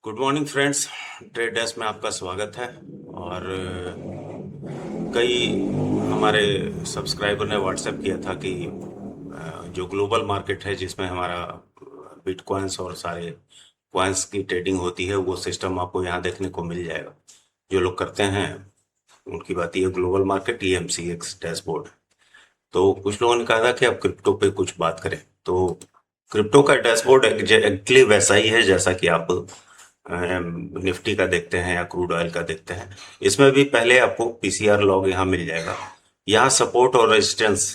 Good morning friends. Trade desk में आपका स्वागत है। और कई हमारे सब्सक्राइबर ने व्हाट्सएप किया था कि जो ग्लोबल मार्केट है जिसमें हमारा बिटकॉइंस और सारे कॉइंस की ट्रेडिंग होती है वो सिस्टम आपको यहाँ देखने को मिल जाएगा। जो लोग करते हैं उनकी बात, ये ग्लोबल मार्केट ये MCX डैशबोर्ड। तो कुछ लोगों ने कहा था कि आप क्रिप्टो पे कुछ बात करें, तो क्रिप्टो का डैशबोर्ड एक्चुअली वैसा ही है जैसा कि आप निफ्टी का देखते हैं या क्रूड ऑयल का देखते हैं। इसमें भी पहले आपको PCR लॉग यहाँ मिल जाएगा। यहाँ सपोर्ट और रेजिस्टेंस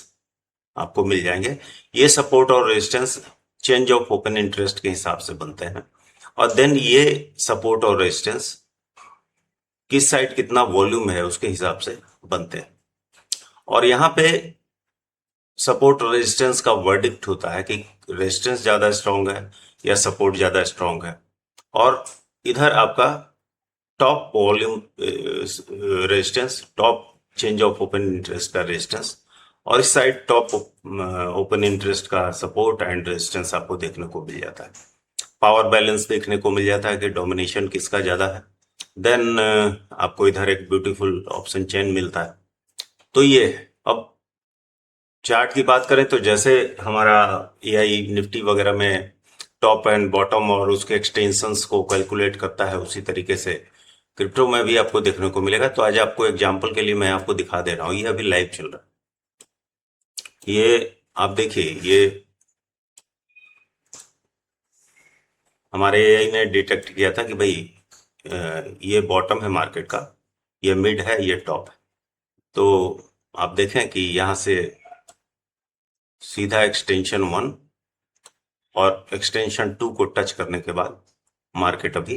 आपको मिल जाएंगे। ये सपोर्ट और resistance change of open interest के हिसाब से बनते हैं, और देन ये सपोर्ट और रेजिस्टेंस किस साइड कितना वॉल्यूम है उसके हिसाब से बनते हैं। और यहाँ पे सपोर्ट और रेजिस्टेंस का वर्डिक्ट होता है कि रेजिस्टेंस ज्यादा स्ट्रांग है या सपोर्ट ज्यादा स्ट्रांग है। और इधर आपका top volume resistance, top change of open interest का रेजिस्टेंस, और इस साइड टॉप ओपन इंटरेस्ट का सपोर्ट एंड रेजिस्टेंस आपको देखने को मिल जाता है। पावर बैलेंस देखने को मिल जाता है कि डोमिनेशन किसका ज्यादा है। देन आपको इधर एक ब्यूटीफुल ऑप्शन चेन मिलता है। तो ये अब चार्ट की बात करें तो जैसे हमारा AI निफ्टी वगैरह में टॉप एंड बॉटम और उसके एक्सटेंशंस को कैलकुलेट करता है, उसी तरीके से क्रिप्टो में भी आपको देखने को मिलेगा। तो आज आपको एग्जांपल के लिए मैं आपको दिखा दे रहा हूँ, ये अभी लाइव चल रहा है। ये आप देखिए, ये हमारे AI ने डिटेक्ट किया था कि भाई ये बॉटम है मार्केट का, ये मिड है, ये टॉप है। तो आप देखें कि यहाँ से सीधा एक्सटेंशन 1 और एक्सटेंशन 2 को टच करने के बाद मार्केट अभी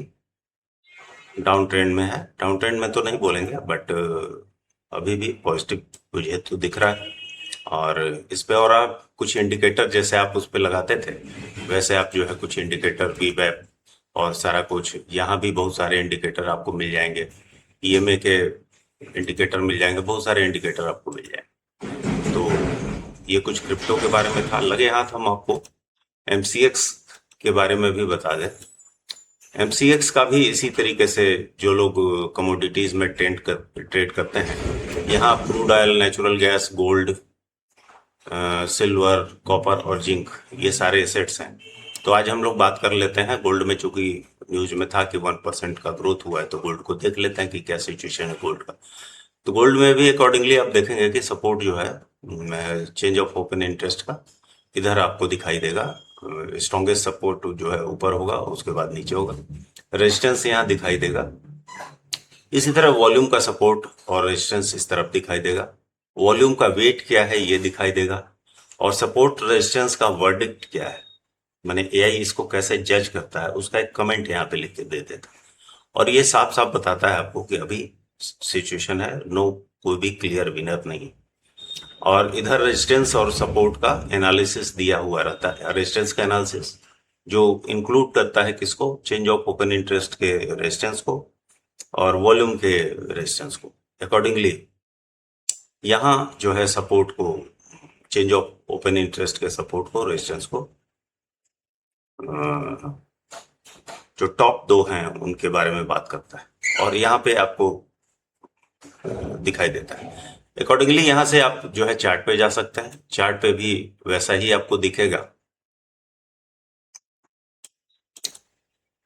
डाउन ट्रेंड में है। डाउन ट्रेंड में तो नहीं बोलेंगे, बट अभी भी पॉजिटिव मुझे तो दिख रहा है। और इस पे और आप कुछ इंडिकेटर जैसे आप उस पे लगाते थे वैसे आप जो है कुछ इंडिकेटर भी वेब और सारा कुछ, यहाँ भी बहुत सारे इंडिकेटर आपको मिल जाएंगे। EMA के इंडिकेटर मिल जाएंगे, बहुत सारे इंडिकेटर आपको मिल जाएंगे। तो ये कुछ क्रिप्टो के बारे में था। लगे हाथ हम आपको MCX के बारे में भी बता दें। MCX का भी इसी तरीके से जो लोग कमोडिटीज में ट्रेड करते हैं, यहाँ आप crude oil, natural gas, gold, silver, copper और जिंक, ये सारे एसेट्स हैं। तो आज हम लोग बात कर लेते हैं गोल्ड में। चूंकि न्यूज में था कि 1% का ग्रोथ हुआ है, तो गोल्ड को देख लेते हैं कि क्या सिचुएशन है गोल्ड का। तो गोल्ड में भी अकॉर्डिंगली आप देखेंगे कि सपोर्ट जो है चेंज ऑफ ओपन इंटरेस्ट का इधर आपको दिखाई देगा। स्ट्रॉन्गेस्ट सपोर्ट जो है ऊपर होगा, उसके बाद नीचे होगा। रेजिस्टेंस यहाँ दिखाई देगा। इसी तरह वॉल्यूम का सपोर्ट और रेजिस्टेंस इस तरफ दिखाई देगा। वॉल्यूम का वेट क्या है ये दिखाई देगा, और सपोर्ट रेजिस्टेंस का वर्डिक्ट क्या है, माने AI इसको कैसे जज करता है, उसका एक कमेंट यहाँ पे लिख के दे देता है। और ये साफ साफ बताता है आपको कि अभी सिचुएशन है, नो कोई भी क्लियर विनर नहीं। और इधर रेजिस्टेंस और सपोर्ट का एनालिसिस दिया हुआ रहता है। रेजिस्टेंस का एनालिसिस जो इंक्लूड करता है किसको, चेंज ऑफ ओपन इंटरेस्ट के रेजिस्टेंस को और वॉल्यूम के रेजिस्टेंस को। अकॉर्डिंगली यहाँ जो है सपोर्ट को, चेंज ऑफ ओपन इंटरेस्ट के सपोर्ट को, रेजिस्टेंस को, जो टॉप दो हैं उनके बारे में बात करता है और यहाँ पे आपको दिखाई देता है। अकॉर्डिंगली यहाँ से आप जो है चार्ट पे जा सकते हैं। चार्ट पे भी वैसा ही आपको दिखेगा।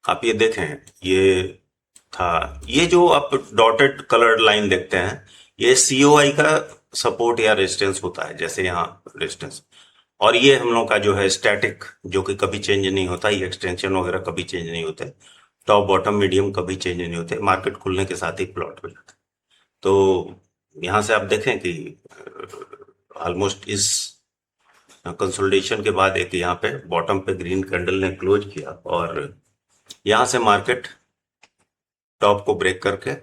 आप ये देखें, ये था, ये जो आप डॉटेड कलर्ड लाइन देखते हैं, ये COI का सपोर्ट या रेजिस्टेंस होता है, जैसे यहाँ रेजिस्टेंस। और ये हम लोग का जो है स्टैटिक, जो कि कभी चेंज नहीं होता, ये एक्सटेंशन वगैरह कभी चेंज नहीं होते, टॉप बॉटम मीडियम कभी चेंज नहीं होते, मार्केट खुलने के साथ ही प्लॉट हो जाता है। तो यहाँ से आप देखें कि ऑलमोस्ट इस कंसोलिडेशन के बाद एक यहाँ पे बॉटम पे ग्रीन कैंडल ने क्लोज किया, और यहाँ से मार्केट टॉप को ब्रेक करके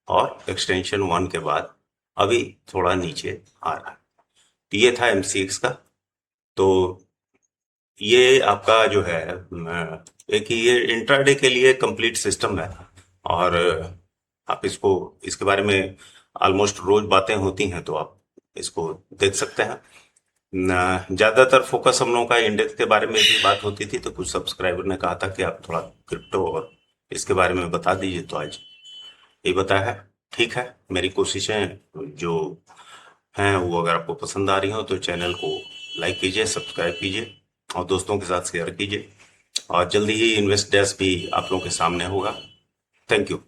और एक्सटेंशन 1 के बाद अभी थोड़ा नीचे आ रहा है। तो ये था MCX का। तो ये आपका जो है एक ये इंट्राडे के लिए कंप्लीट सिस्टम है, और आप इसको, इसके बारे में ऑलमोस्ट रोज बातें होती हैं, तो आप इसको देख सकते हैं। ज्यादातर फोकस हम लोगों का इंडेक्स के बारे में भी बात होती थी, तो कुछ सब्सक्राइबर ने कहा था कि आप थोड़ा क्रिप्टो और इसके बारे में बता दीजिए। तो आज ये बताया है, ठीक है। मेरी कोशिशें जो हैं वो अगर आपको पसंद आ रही हो तो चैनल को लाइक कीजिए, सब्सक्राइब कीजिए और दोस्तों के साथ शेयर कीजिए। और जल्दी ही इन्वेस्ट डैश भी आप लोगों के सामने होगा। Thank you.